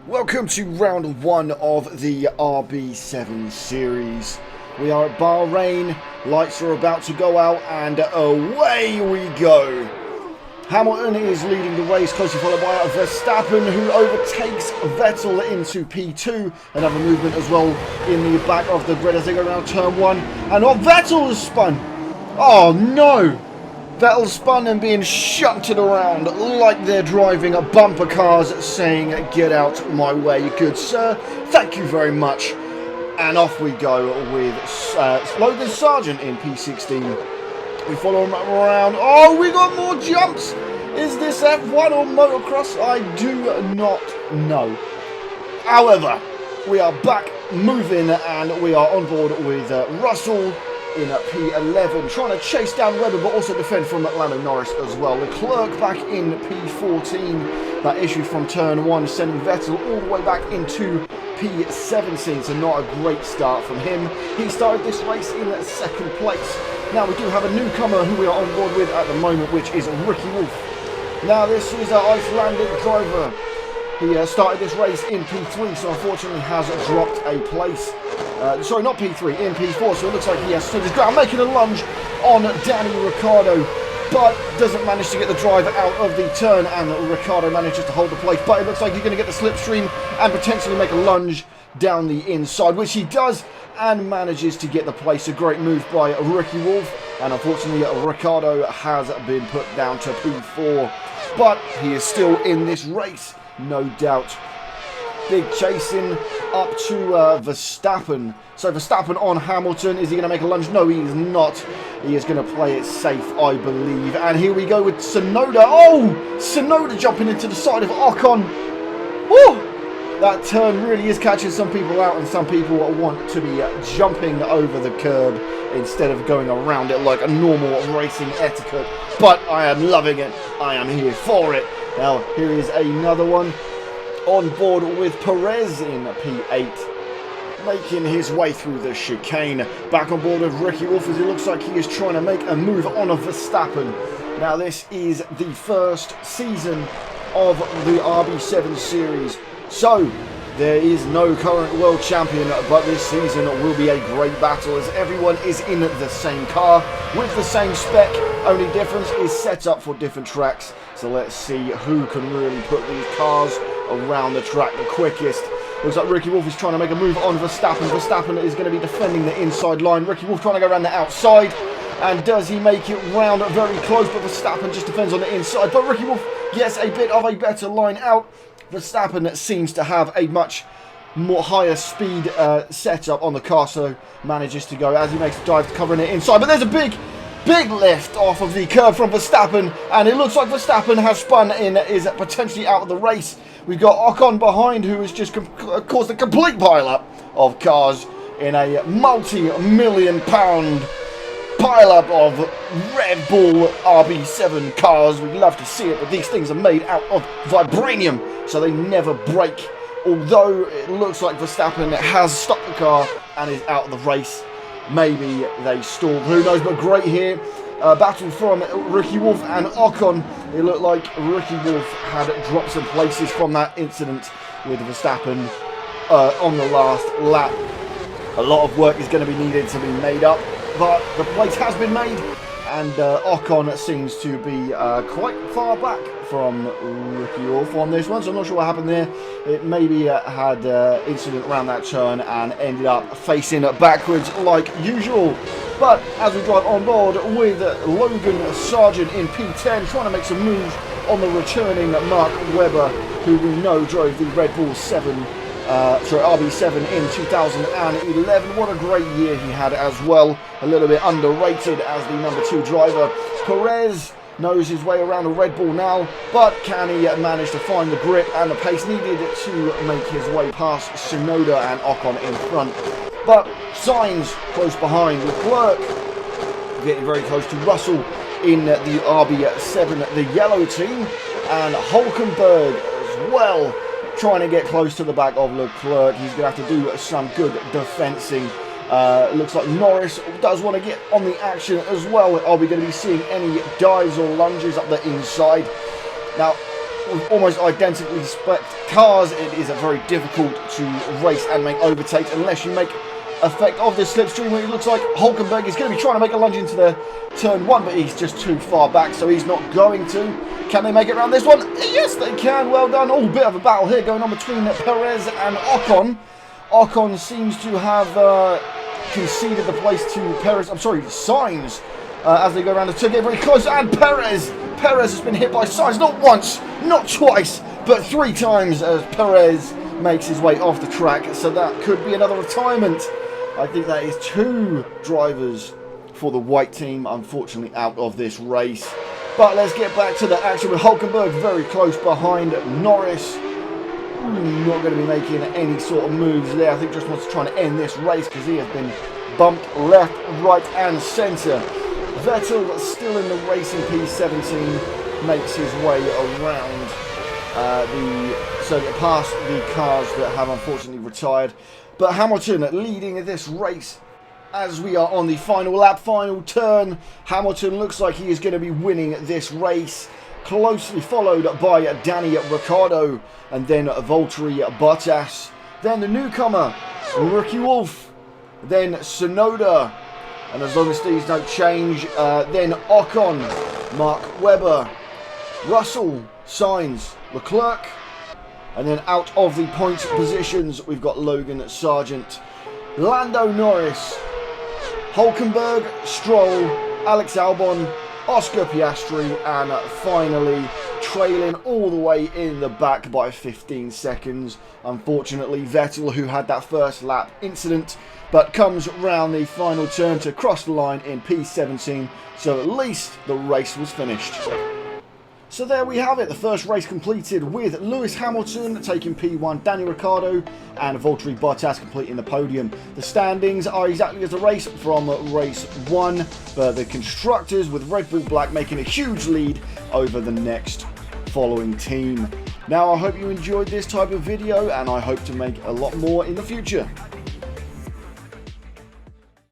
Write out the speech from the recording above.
Welcome to round one of the RB7 series. We are at Bahrain, lights are about to go out, and away we go. Hamilton is leading the race, closely followed by Verstappen, who overtakes Vettel into P2. Another movement as well in the back of the grid as they go around turn one. And Vettel has spun. Oh no! Vettel spun and being shunted around like they're driving bumper cars, saying, "Get out my way, good sir. Thank you very much." And off we go with Logan Sargent in P16. We follow him around. Oh, we got more jumps. Is this F1 or motocross? I do not know. However, we are back moving and we are on board with Russell in P11, trying to chase down Webber but also defend from Lando Norris as well. Leclerc back in P14, that issue from turn one, sending Vettel all the way back into P17, so not a great start from him. He started this race in second place. Now we do have a newcomer who we are on board with at the moment, which is Ricky Wolf. Now this is an Icelandic driver. He started this race in P3, so unfortunately has dropped a place. Sorry, not P3, in P4, so it looks like he has stood his ground, making a lunge on Danny Ricciardo, but doesn't manage to get the driver out of the turn, and Ricciardo manages to hold the place, but it looks like he's going to get the slipstream and potentially make a lunge down the inside, which he does, and manages to get the place. A great move by Ricky Wolf, and unfortunately Ricciardo has been put down to P4, but he is still in this race, no doubt. Big chasing up to Verstappen. So Verstappen on Hamilton. Is he going to make a lunge? No, he is not. He is going to play it safe, I believe. And here we go with Tsunoda. Oh! Tsunoda jumping into the side of Ocon. Woo! That turn really is catching some people out, and some people want to be jumping over the curb instead of going around it like a normal racing etiquette. But I am loving it. I am here for it. Now, here is another one. On board with Perez in P8, making his way through the chicane. Back on board with Ricky Wolf as it looks like he is trying to make a move on a Verstappen. Now this is the first season of the RB7 series, so there is no current world champion, but this season will be a great battle as everyone is in the same car with the same spec. Only difference is set up for different tracks. So let's see who can really put these cars around the track the quickest. Looks like Ricky Wolf is trying to make a move on Verstappen. Verstappen is going to be defending the inside line. Ricky Wolf trying to go around the outside. And does he make it round very close? But Verstappen just defends on the inside. But Ricky Wolf gets a bit of a better line out. Verstappen seems to have a much more higher speed setup on the car, so manages to go as he makes the dive covering it inside. But there's a big lift off of the curb from Verstappen, and it looks like Verstappen has spun in, is potentially out of the race. We've got Ocon behind, who has just caused a complete pile-up of cars in a multi-million pound pile-up of Red Bull RB7 cars. We'd love to see it, but these things are made out of vibranium, so they never break. Although it looks like Verstappen has stopped the car and is out of the race. Maybe they stalled, who knows, but great here. Battle from Ricky Wolf and Ocon. It looked like Ricky Wolf had dropped some places from that incident with Verstappen on the last lap. A lot of work is going to be needed to be made up, but the place has been made, and Ocon seems to be quite far back from Ricky Wolf on this one, so I'm not sure what happened there. It maybe had incident around that turn and ended up facing backwards like usual. But as we drive on board with Logan Sargent in P10, trying to make some moves on the returning Mark Webber, who we know drove the Red Bull RB7 in 2011. What a great year he had as well. A little bit underrated as the number 2 driver. Perez knows his way around a Red Bull now, but can he manage to find the grip and the pace needed to make his way past Tsunoda and Ocon in front? But Sainz close behind, Leclerc getting very close to Russell in the RB7, the yellow team, and Hulkenberg as well, trying to get close to the back of Leclerc. He's going to have to do some good defensing. Looks like Norris does want to get on the action as well. Are we going to be seeing any dives or lunges up the inside? Now, with almost identically spec cars, it is very difficult to race and make overtakes unless you make effect of this slipstream, where it looks like Hulkenberg is going to be trying to make a lunge into the turn 1, but he's just too far back, so he's not going to. Can they make it around this one? Yes, they can. Well done. Oh, bit of a battle here going on between Perez and Ocon. Ocon seems to have conceded the place to Perez. I'm sorry, Sainz. As they go around the turn, get very close, and Perez has been hit by Sainz, not once, not twice, but 3 times as Perez makes his way off the track. So that could be another retirement. I think that is 2 drivers for the white team, unfortunately, out of this race. But let's get back to the action with Hulkenberg very close behind Norris. Not going to be making any sort of moves there. I think just wants to try and end this race because he has been bumped left, right and centre. Vettel still in the race in P17, makes his way around past the cars that have unfortunately retired. But Hamilton leading this race as we are on the final lap, final turn. Hamilton looks like he is going to be winning this race, closely followed by Danny Ricciardo and then Valtteri Bottas. Then the newcomer, Ricky Wolf, then Tsunoda. And as long as these don't change, then Ocon, Mark Webber, Russell, Sainz, Leclerc. And then out of the points positions, we've got Logan Sargent, Lando Norris, Hulkenberg, Stroll, Alex Albon, Oscar Piastri, and finally trailing all the way in the back by 15 seconds. Unfortunately, Vettel, who had that first lap incident, but comes round the final turn to cross the line in P17, so at least the race was finished. So there we have it, the first race completed with Lewis Hamilton taking P1, Daniel Ricciardo and Valtteri Bottas completing the podium. The standings are exactly as the race from race 1, but the constructors with Red Bull Black making a huge lead over the next following team. Now I hope you enjoyed this type of video and I hope to make a lot more in the future.